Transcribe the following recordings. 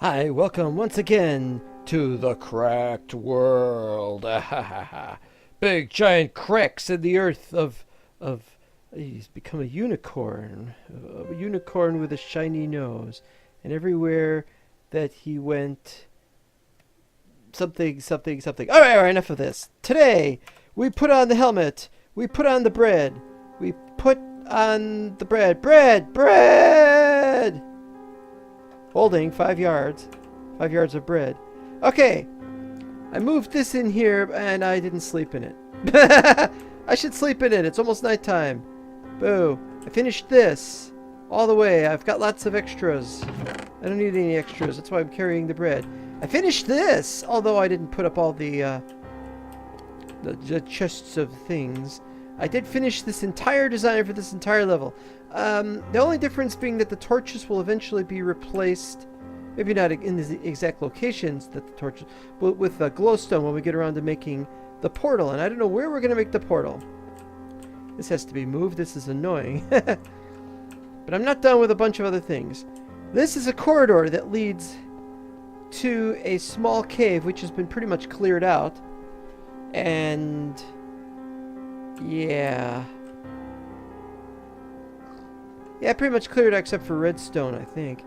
Hi, welcome once again to the Cracked World. Big giant cracks in the earth of he's become a unicorn with a shiny nose, and everywhere that he went, something, something, something. All right, enough of this. Today we put on the helmet. We put on the bread. We put on the bread. Holding 5 yards. 5 yards of bread. Okay. I moved this in here and I didn't sleep in it. I should sleep in it. It's almost nighttime. Boo. I finished this. All the way. I've got lots of extras. I don't need any extras. That's why I'm carrying the bread. I finished this. Although I didn't put up all the chests of things. I did finish this entire design for this entire level. The only difference being that the torches will eventually be replaced, maybe not in the exact locations that the torches, but with glowstone when we get around to making the portal. And I don't know where we're going to make the portal. This has to be moved. This is annoying. But I'm not done with a bunch of other things. This is a corridor that leads to a small cave, which has been pretty much cleared out. And yeah, pretty much cleared out except for redstone, I think.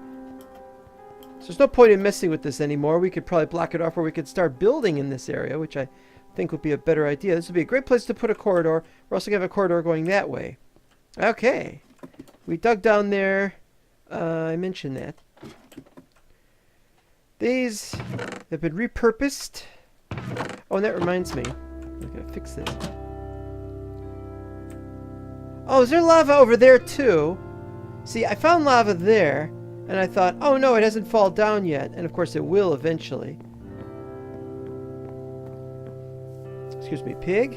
So there's no point in messing with this anymore. We could probably block it off, or we could start building in this area, which I think would be a better idea. This would be a great place to put a corridor. We're also going to have a corridor going that way. Okay. We dug down there. I mentioned that. These have been repurposed. Oh, and that reminds me. I'm going to fix this. Oh, is there lava over there too? See, I found lava there, and I thought, oh no, it hasn't fallen down yet. And of course it will eventually. Excuse me, pig.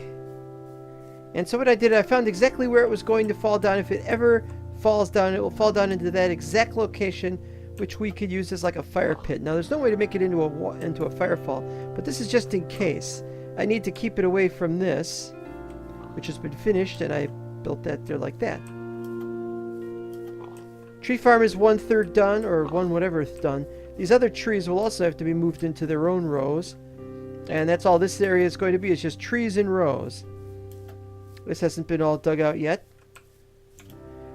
And so what I did, I found exactly where it was going to fall down. If it ever falls down, it will fall down into that exact location, which we could use as like a fire pit. Now, there's no way to make it into a firefall, but this is just in case. I need to keep it away from this, which has been finished, and I built that there like that. Tree farm is 1/3 done, or one whatever is done. These other trees will also have to be moved into their own rows, and that's all this area is going to be. It's just trees in rows. This hasn't been all dug out yet.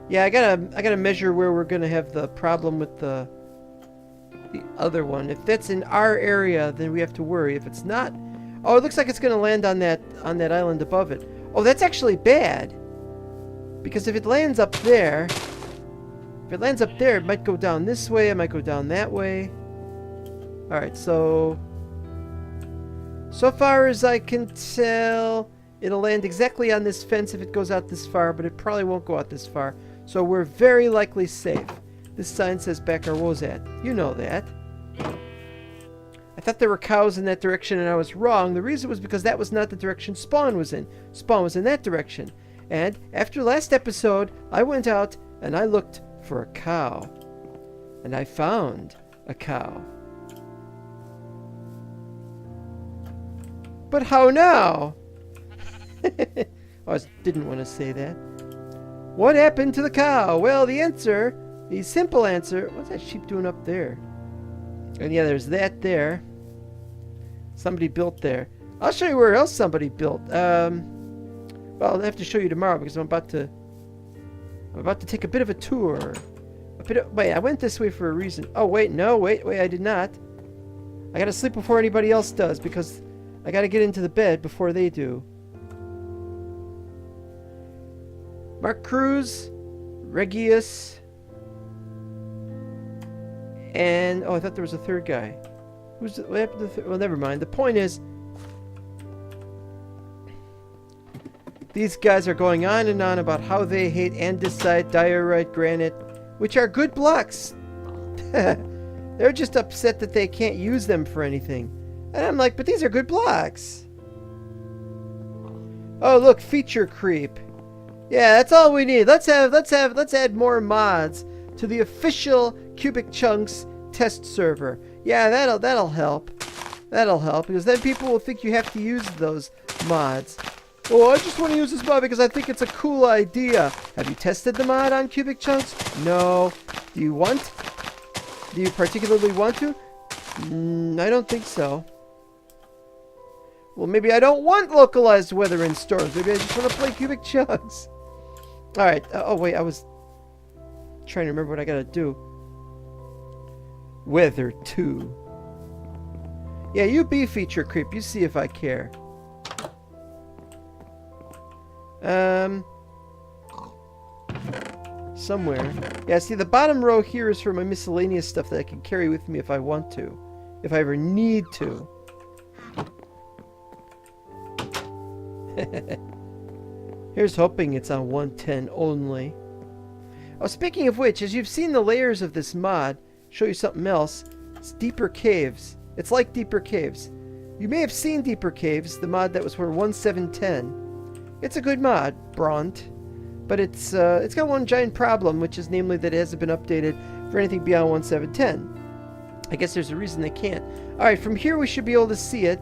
Yeah, I gotta measure where we're gonna have the problem with the other one. If that's in our area, then we have to worry. If it's not, oh, it looks like it's gonna land on that island above it. Oh, that's actually bad. Because if it lands up there, it might go down this way, it might go down that way. Alright, so far as I can tell, it'll land exactly on this fence if it goes out this far, but it probably won't go out this far. So we're very likely safe. This sign says back our woes at. You know that. I thought there were cows in that direction, and I was wrong. The reason was because that was not the direction Spawn was in. Spawn was in that direction. And after last episode, I went out and I looked for a cow. And I found a cow. But how now? I didn't want to say that. What happened to the cow? Well, the simple answer, what's that sheep doing up there? And yeah, there's that there. Somebody built there. I'll show you where else somebody built. Well, I'll have to show you tomorrow because I'm about to take a bit of a tour. Wait, I went this way for a reason. Oh, wait, no, wait, I did not. I gotta sleep before anybody else does because I gotta get into the bed before they do. Mark Cruz, Regius, and oh, I thought there was a third guy. What happened to well, never mind. The point is, these guys are going on and on about how they hate andesite, diorite, granite, which are good blocks. They're just upset that they can't use them for anything. And I'm like, but these are good blocks. Oh, look, feature creep. Yeah, that's all we need. Let's add more mods to the official Cubic Chunks test server. Yeah, that'll help. That'll help because then people will think you have to use those mods. Oh, I just want to use this mod because I think it's a cool idea. Have you tested the mod on Cubic Chunks? No. Do you particularly want to? I don't think so. Well, maybe I don't want localized weather in storms. Maybe I just want to play cubic chugs. Alright. Oh, wait. I was trying to remember what I gotta do. Weather 2. Yeah, you be feature creep. You see if I care. Somewhere. Yeah, see, the bottom row here is for my miscellaneous stuff that I can carry with me if I want to. If I ever need to. Here's hoping it's on 110 only. Oh, speaking of which, as you've seen the layers of this mod, show you something else. It's Deeper Caves. It's like Deeper Caves. You may have seen Deeper Caves, the mod that was for 1.7.10. It's a good mod, Bront. But it's got one giant problem, which is namely that it hasn't been updated for anything beyond 1.7.10. I guess there's a reason they can't. Alright, from here we should be able to see it.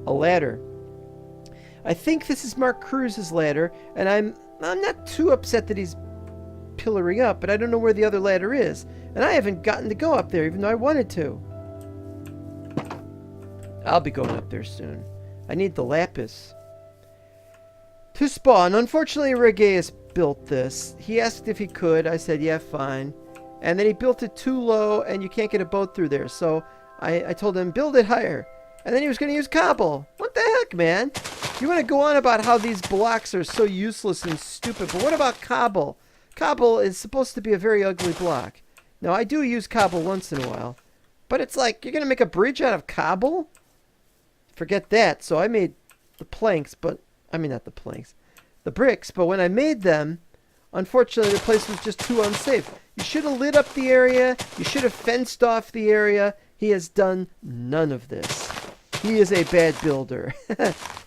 A ladder. I think this is Mark Cruz's ladder, and I'm not too upset that he's pillaring up, but I don't know where the other ladder is. And I haven't gotten to go up there, even though I wanted to. I'll be going up there soon. I need the lapis. To spawn. Unfortunately, Regeus built this. He asked if he could. I said, yeah, fine. And then he built it too low, and you can't get a boat through there. So I told him, build it higher. And then he was going to use cobble. What the heck, man? You want to go on about how these blocks are so useless and stupid, but what about cobble? Cobble is supposed to be a very ugly block. Now, I do use cobble once in a while. But it's like, you're going to make a bridge out of cobble? Forget that. So I made the planks, but... I mean, not the planks. The bricks. But when I made them, unfortunately, the place was just too unsafe. You should have lit up the area. You should have fenced off the area. He has done none of this. He is a bad builder.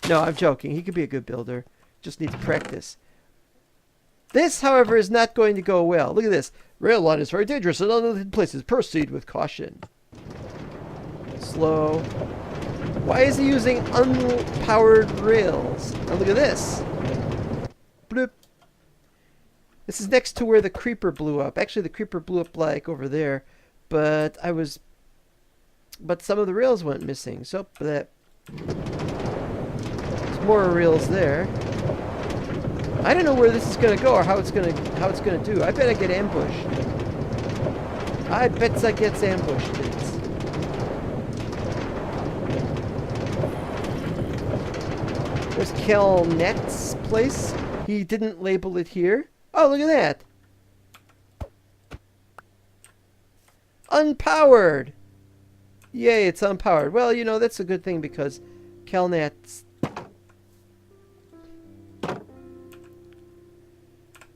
No, I'm joking. He could be a good builder. Just needs practice. This, however, is not going to go well. Look at this. Rail line is very dangerous in unlit places. Proceed with caution. Slow. Why is he using unpowered rails? Now look at this. Bloop. This is next to where the creeper blew up. Actually, the creeper blew up like over there. But some of the rails went missing. So that. There's more rails there. I don't know where this is gonna go or how it's gonna do. I bet I get ambushed. I bet I gets ambushed, kids. There's Kelnet's place. He didn't label it here. Oh, look at that. Unpowered. Yay, it's unpowered. Well, you know, that's a good thing because Kelnet's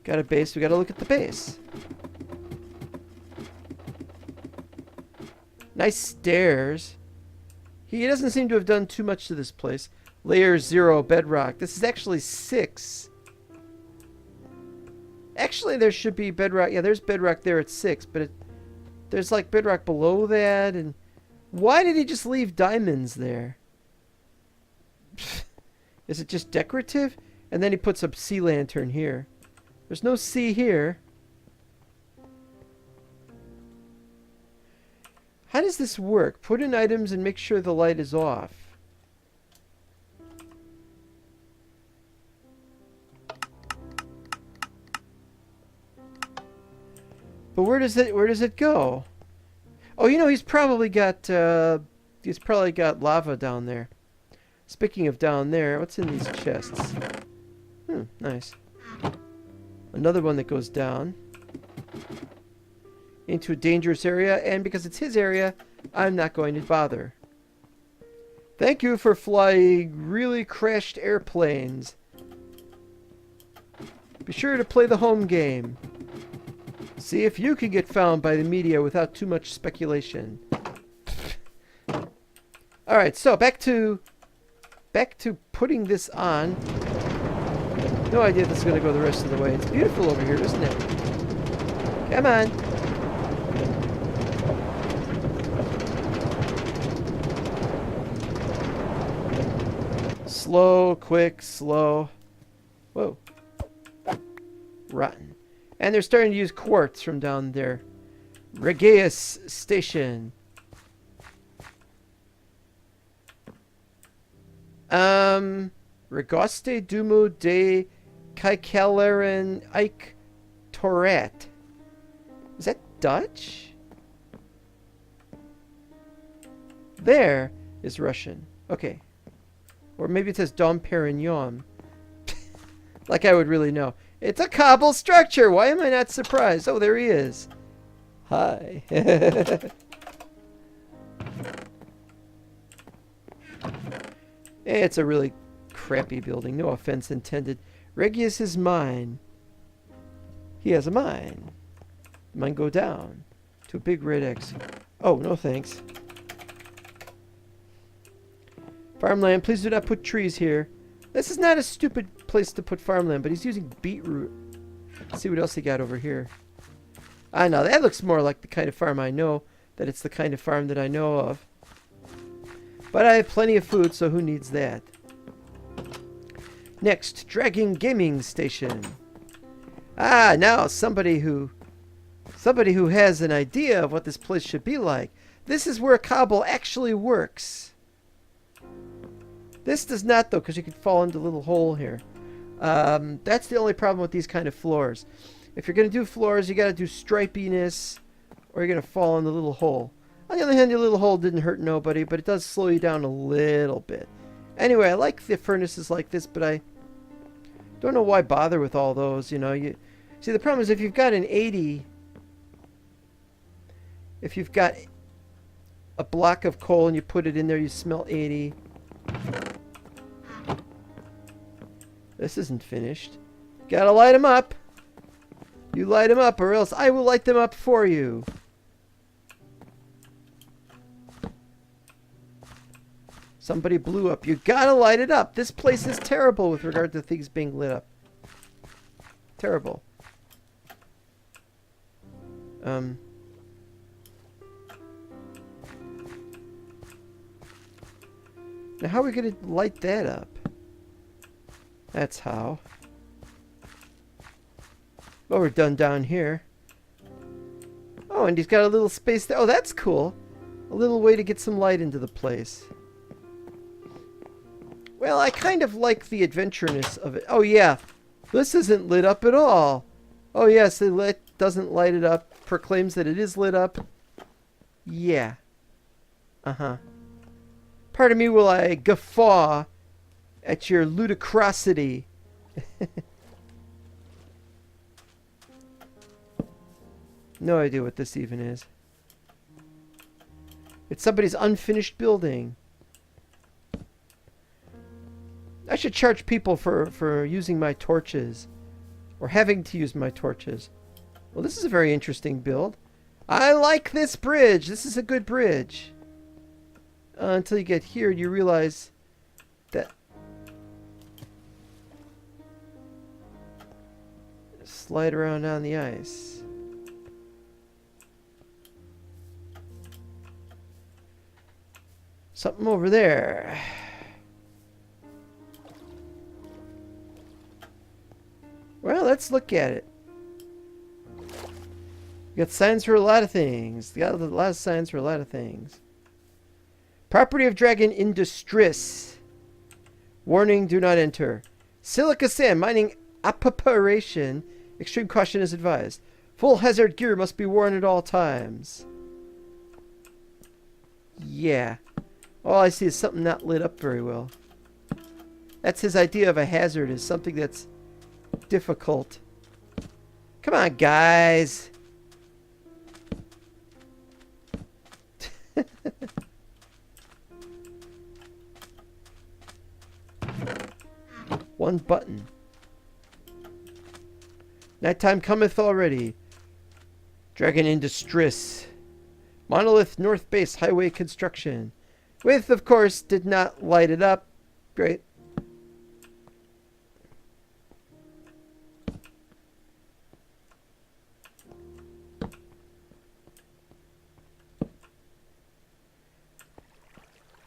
got a base. We got to look at the base. Nice stairs. He doesn't seem to have done too much to this place. Layer 0 bedrock. This is actually 6. Actually, there should be bedrock. Yeah, there's bedrock there at 6, but there's like bedrock below that. And why did he just leave diamonds there? Is it just decorative? And then he puts a sea lantern here. There's no sea here. How does this work? Put in items and make sure the light is off. But where does it go? Oh, you know, he's probably got lava down there. Speaking of down there, what's in these chests? Nice. Another one that goes down into a dangerous area, and because it's his area, I'm not going to bother. Thank you for flying really crashed airplanes. Be sure to play the home game. See if you can get found by the media without too much speculation. Alright, so back to putting this on. No idea if this is going to go the rest of the way. It's beautiful over here, isn't it? Come on. Slow, quick, slow. Whoa. Rotten. And they're starting to use quartz from down there. Regeus Station. Regoste Dumo de Kaikeleren Ike Toret. Is that Dutch? There is Russian. Okay. Or maybe it says Dom Perignon. Like I would really know. It's a cobble structure. Why am I not surprised? Oh, there he is. Hi. It's a really crappy building. No offense intended. Regius is mine. He has a mine. Mine go down to a big red X. Oh, no thanks. Farmland, please do not put trees here. This is not a stupid place to put farmland, but he's using beetroot. Let's see what else he got over here. I know, that looks more like the kind of farm I know. That it's the kind of farm that I know of. But I have plenty of food, so who needs that? Next, Dragon Gaming Station. Ah, now somebody who has an idea of what this place should be like. This is where cobble actually works. This does not, though, because you could fall into a little hole here. That's the only problem with these kind of floors. If you're going to do floors, you got to do stripiness, or you're going to fall in the little hole. On the other hand, your little hole didn't hurt nobody, but it does slow you down a little bit. Anyway, I like the furnaces like this, but I don't know why bother with all those. You know, see, the problem is if you've got an 80, if you've got a block of coal and you put it in there, you smelt 80. This isn't finished. Gotta light them up. You light them up, or else I will light them up for you. Somebody blew up. You gotta light it up. This place is terrible with regard to things being lit up. Terrible. Now how are we gonna light that up? That's how. Well, we're done down here. Oh, and he's got a little space there. Oh, that's cool. A little way to get some light into the place. Well, I kind of like the adventureness of it. Oh, yeah. This isn't lit up at all. Oh, yes, it doesn't light it up. Proclaims that it is lit up. Yeah. Uh-huh. Pardon me while I guffaw at your ludicrosity. No idea what this even is. It's somebody's unfinished building. I should charge people for using my torches. Or having to use my torches. Well, this is a very interesting build. I like this bridge. This is a good bridge. Until you get here, you realize that... Slide around on the ice. Something over there. Well, let's look at it. You got signs for a lot of things. You got a lot of signs for a lot of things. Property of dragon in distress. Warning, do not enter. Silica sand, mining apparatus. Extreme caution is advised. Full hazard gear must be worn at all times. Yeah. All I see is something not lit up very well. That's his idea of a hazard, is something that's difficult. Come on, guys. One button. Nighttime cometh already. Dragon in distress. Monolith North Base Highway construction. With, of course, did not light it up. Great.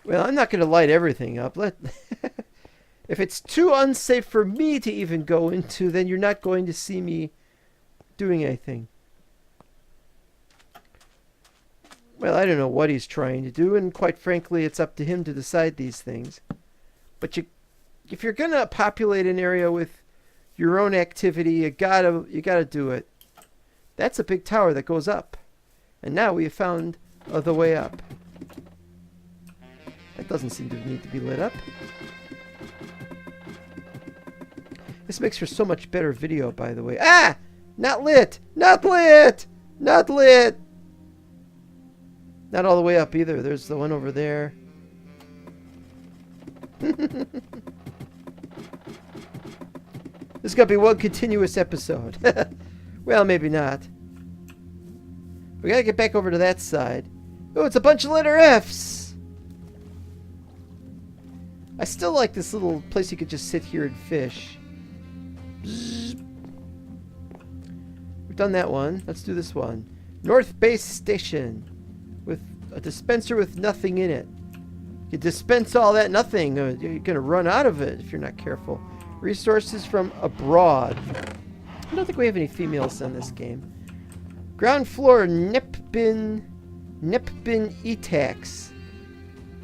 Well, I'm not going to light everything up. If it's too unsafe for me to even go into, then you're not going to see me doing anything. Well, I don't know what he's trying to do, and quite frankly, it's up to him to decide these things. But if you're gonna populate an area with your own activity, you gotta do it. That's a big tower that goes up. And now we have found the way up. That doesn't seem to need to be lit up. This makes for so much better video, by the way. Ah! Not lit! Not lit! Not lit! Not all the way up either. There's the one over there. This is going to be one continuous episode. Well, maybe not. We got to get back over to that side. Oh, it's a bunch of letter Fs! I still like this little place you could just sit here and fish. Bzz. We've done that one. Let's do this one. North Base Station. With a dispenser with nothing in it. You dispense all that nothing. You're going to run out of it if you're not careful. Resources from abroad. I don't think we have any females in this game. Ground floor, Nepbin Etax.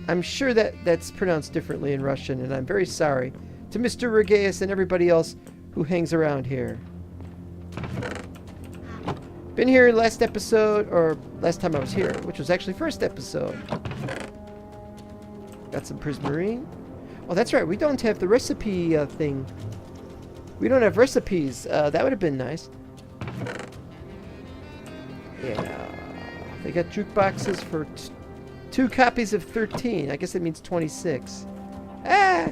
I'm sure that's pronounced differently in Russian, and I'm very sorry to Mr. Regeus and everybody else who hangs around here. Been here last episode, or last time I was here, which was actually first episode. Got some prismarine. Oh, that's right, we don't have the recipe thing. We don't have recipes. That would have been nice. Yeah. They got jukeboxes for 2 copies of 13. I guess that means 26. Ah!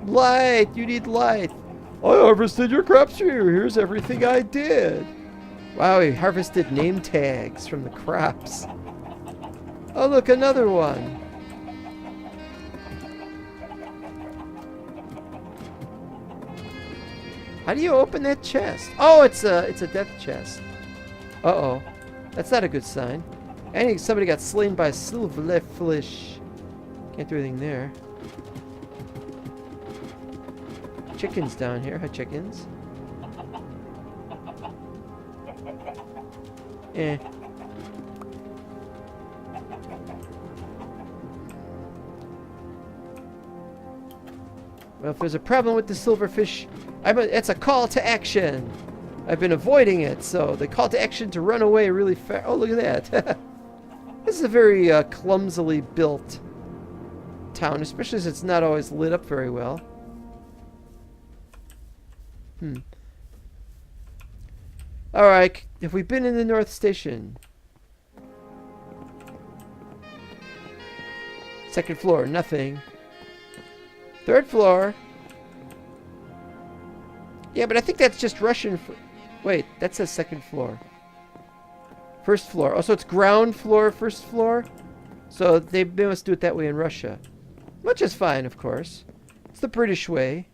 Light! You need light. I harvested your crops for you. Here's everything I did. Wow, he harvested name tags from the crops. Oh, look, another one. How do you open that chest? Oh, it's a death chest. Uh-oh. That's not a good sign. And somebody got slain by a silverfish. Can't do anything there. Chickens down here. Hi, chickens. Eh. Well, if there's a problem with the silverfish, it's a call to action. I've been avoiding it, so the call to action to run away really fast. Oh, look at that. This is a very clumsily built town, especially as it's not always lit up very well. Alright, have we been in the North Station? Second floor, nothing. Third floor. Yeah, but I think that's just Russian. Wait, that says second floor. First floor. Oh, so it's ground floor, first floor? So they must do it that way in Russia. Which is fine, of course. It's the British way.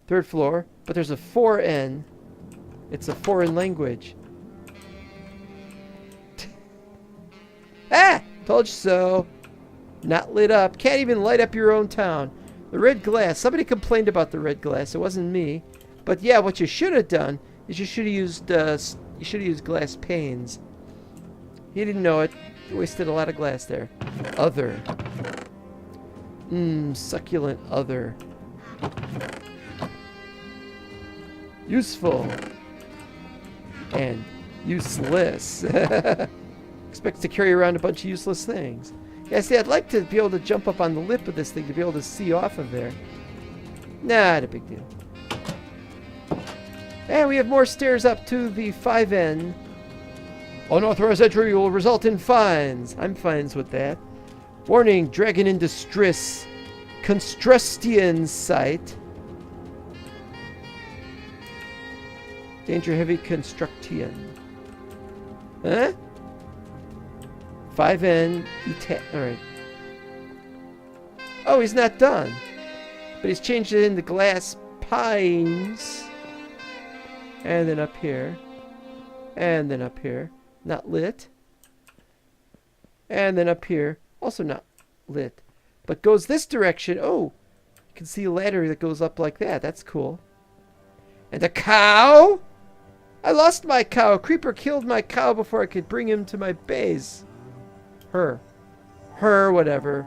Third floor. But there's a 4N. It's a foreign language. Ah! Told you so. Not lit up. Can't even light up your own town. The red glass. Somebody complained about the red glass. It wasn't me. But yeah, what you should have done is you should have used glass panes. He didn't know it. He wasted a lot of glass there. Other. Succulent other. Useful. And useless. Expects to carry around a bunch of useless things. Yeah, see, I'd like to be able to jump up on the lip of this thing to be able to see off of there. Not a big deal. And we have more stairs up to the 5N. Unauthorized entry will result in fines. I'm fines with that. Warning, dragon in distress. Construstian site. Danger heavy construction. Huh? 5N. Alright. Oh, he's not done. But he's changed it into glass pines. And then up here. And then up here. Not lit. And then up here. Also not lit. But goes this direction. Oh! You can see a ladder that goes up like that. That's cool. And a cow? I lost my cow. Creeper killed my cow before I could bring him to my base. Her, whatever.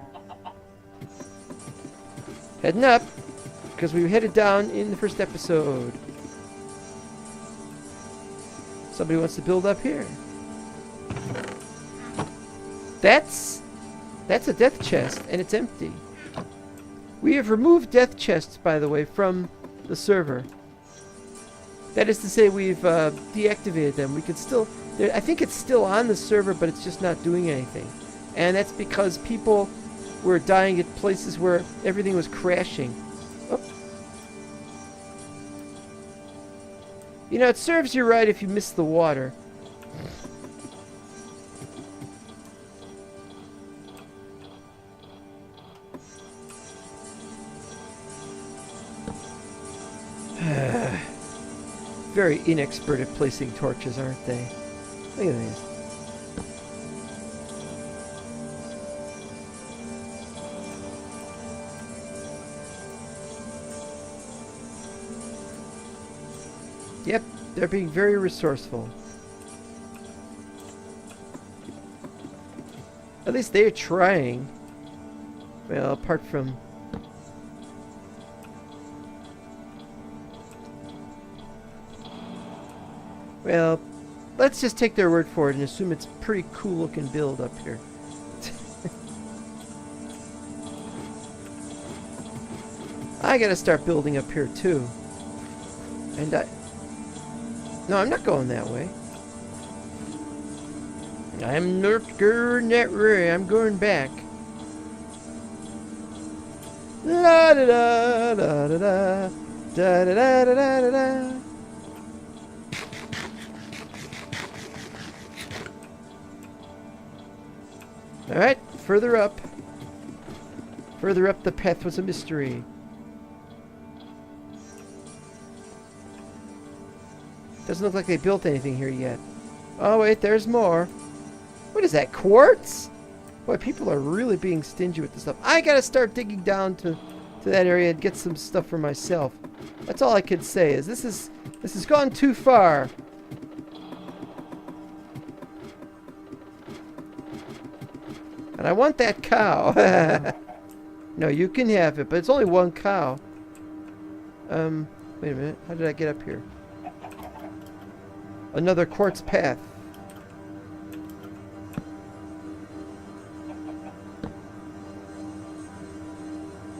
Heading up, because we headed down in the first episode. Somebody wants to build up here. That's a death chest, and it's empty. We have removed death chests, by the way, from the server. That is to say, we've deactivated them. We can still... I think it's still on the server, but it's just not doing anything. And that's because people were dying at places where everything was crashing. Oh. You know, it serves you right if you miss the water. Very inexpert at placing torches, aren't they? Look at these. Yep, they're being very resourceful. At least they're trying. Well, apart from... Well, let's just take their word for it and assume it's a pretty cool looking build up here. I gotta start building up here too. And no, I'm not going that way. I'm not going that way. I'm going back. La da da da da da da da da da da. Alright, further up. Further up the path was a mystery. Doesn't look like they built anything here yet. Oh wait, there's more. What is that, quartz? Boy, people are really being stingy with this stuff. I gotta start digging down to that area and get some stuff for myself. That's all I could say, is this has gone too far. And I want that cow. No, you can have it, but it's only one cow. Wait a minute. How did I get up here? Another quartz path.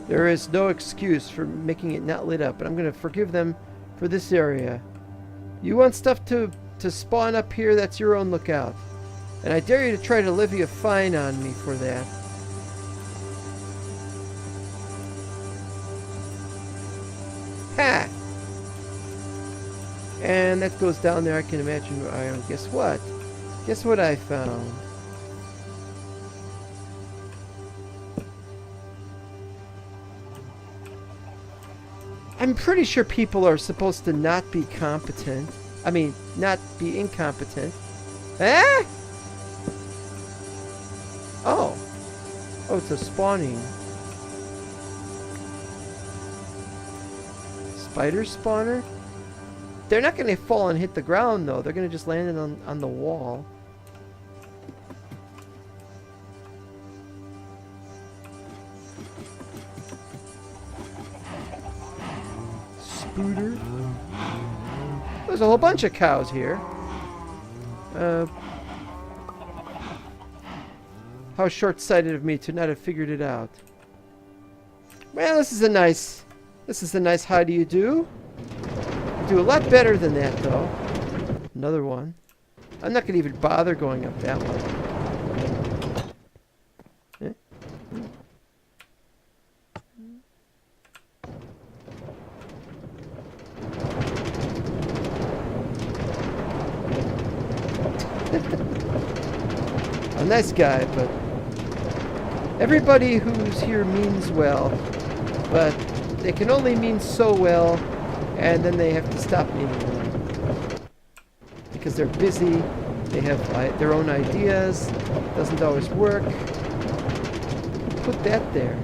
There is no excuse for making it not lit up, but I'm going to forgive them for this area. You want stuff to spawn up here, that's your own lookout. And I dare you to try to levy a fine on me for that. Ha! And that goes down there, I can imagine. Guess what? Guess what I found? I'm pretty sure people are supposed to not be competent. I mean, not be incompetent. Ah! Oh. Oh, it's a spawning. Spider spawner? They're not going to fall and hit the ground, though. They're going to just land it on the wall. Spooter. There's a whole bunch of cows here. How short-sighted of me to not have figured it out. Well, this is a nice how do you do? Do a lot better than that, though. Another one. I'm not going to even bother going up that one. Eh? A nice guy, but everybody who's here means well, but they can only mean so well, and then they have to stop meaning well. Because they're busy, they have their own ideas, doesn't always work. Put that there.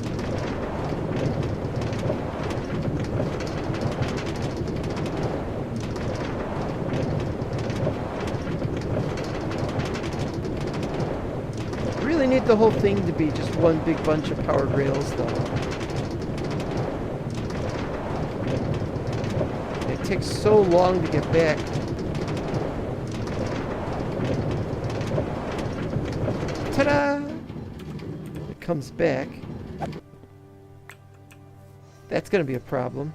Really need the whole thing to be just one big bunch of powered rails, though. takes so long to get back. Ta-da! It comes back. That's going to be a problem.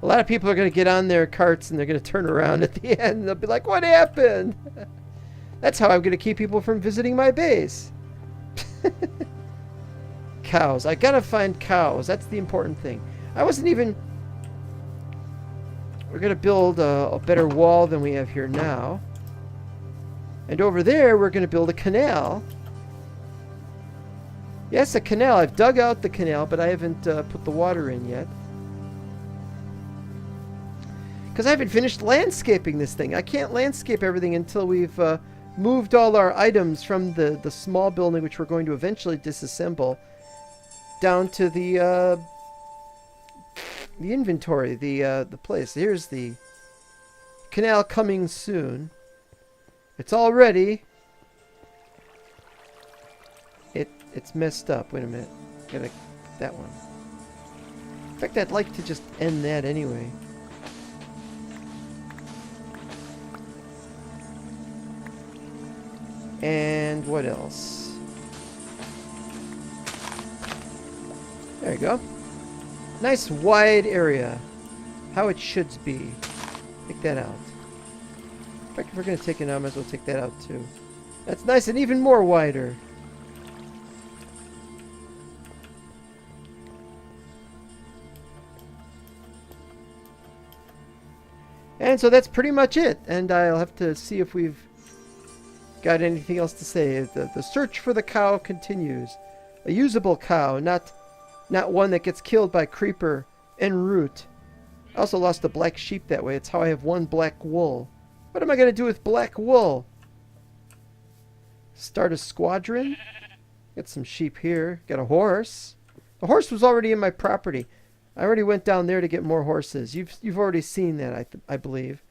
A lot of people are going to get on their carts and they're going to turn around at the end and they'll be like, what happened? That's how I'm going to keep people from visiting my base. Cows. I got to find cows. That's the important thing. I wasn't even... We're going to build a better wall than we have here now. And over there, we're going to build a canal. Yes, a canal. I've dug out the canal, but I haven't put the water in yet. Because I haven't finished landscaping this thing. I can't landscape everything until we've moved all our items from the small building, which we're going to eventually disassemble, down to the inventory, the place. Here's the canal coming soon. It's all ready. It's messed up. Wait a minute. Gotta that one. In fact, I'd like to just end that anyway. And what else? There you go. Nice wide area. How it should be. Take that out. In fact, if we're going to take it out, I might as well take that out too. That's nice and even more wider. And so that's pretty much it. And I'll have to see if we've got anything else to say. The search for the cow continues. A usable cow, not one that gets killed by creeper en route. I also lost a black sheep that way. It's how I have one black wool. What am I going to do with black wool? Start a squadron? Got some sheep here. Got a horse. The horse was already in my property. I already went down there to get more horses. You've already seen that, I believe.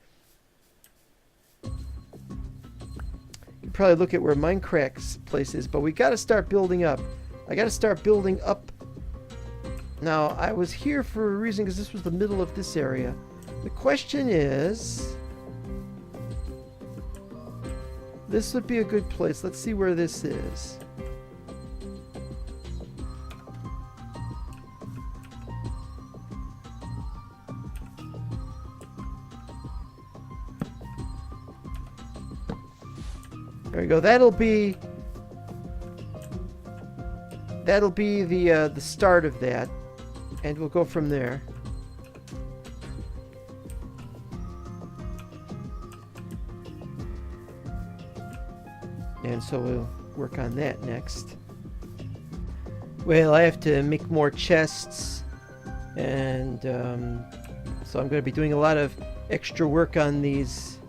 You can probably look at where MineCrak's place is, but we got to start building up. I got to start building up. Now, I was here for a reason, because this was the middle of this area. The question is... This would be a good place. Let's see where this is. There we go. That'll be the start of that, and we'll go from there. And so we'll work on that next. Well, I have to make more chests, and so I'm going to be doing a lot of extra work on these.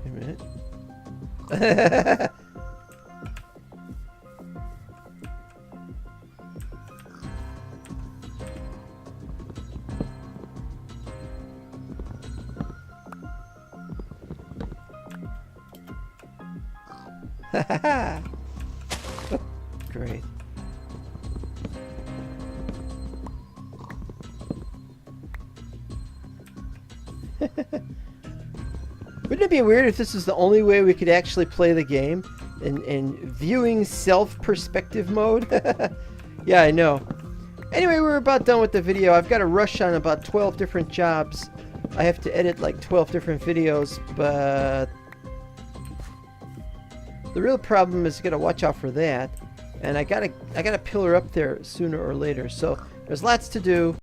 Wait a minute. Oh, great. Wouldn't it be weird if this is the only way we could actually play the game in viewing self-perspective mode? Yeah, I know. Anyway, we're about done with the video. I've got to rush on about 12 different jobs. I have to edit like 12 different videos, but the real problem is you gotta watch out for that, and I gotta pillar up there sooner or later. So there's lots to do.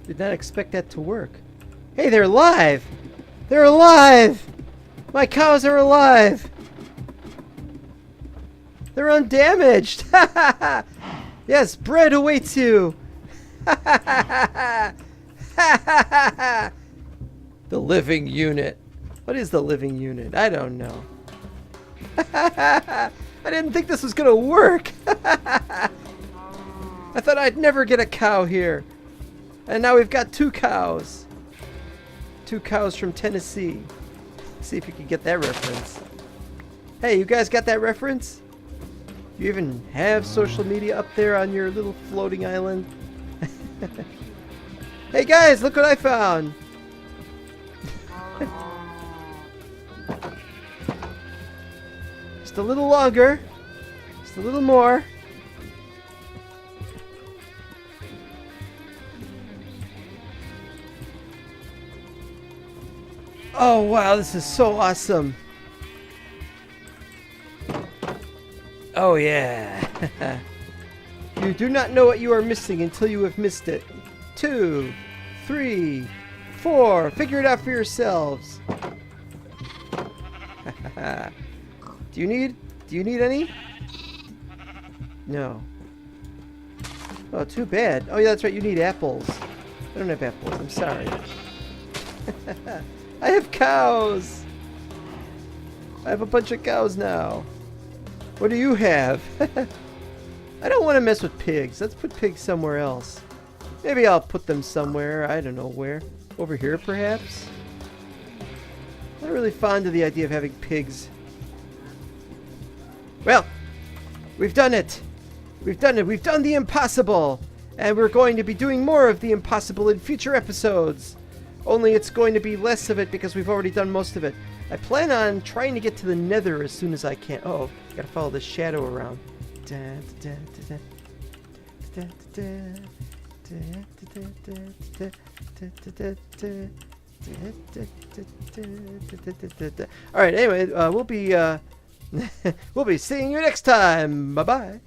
Did not expect that to work. Hey, they're alive! They're alive! My cows are alive! They're undamaged! Yes, bread awaits you! The living unit. What is the living unit? I don't know. I didn't think this was gonna work! I thought I'd never get a cow here. And now we've got 2 cows. 2 cows from Tennessee. See if you can get that reference. Hey, you guys got that reference? You even have social media up there on your little floating island? Hey guys, look what I found! Just a little longer. Just a little more. Oh wow, this is so awesome. Oh yeah. You do not know what you are missing until you have missed it. 2, 3, 4. Figure it out for yourselves. Do you need any? No. Oh, too bad. Oh yeah, that's right, you need apples. I don't have apples, I'm sorry. I have cows! I have a bunch of cows now. What do you have? I don't want to mess with pigs. Let's put pigs somewhere else. Maybe I'll put them somewhere. I don't know where. Over here, perhaps? I'm not really fond of the idea of having pigs. Well, we've done it. We've done it. We've done the impossible. And we're going to be doing more of the impossible in future episodes. Only it's going to be less of it because we've already done most of it. I plan on trying to get to the nether as soon as I can. Oh, gotta follow this shadow around. Alright, anyway, we'll be seeing you next time. Bye-bye.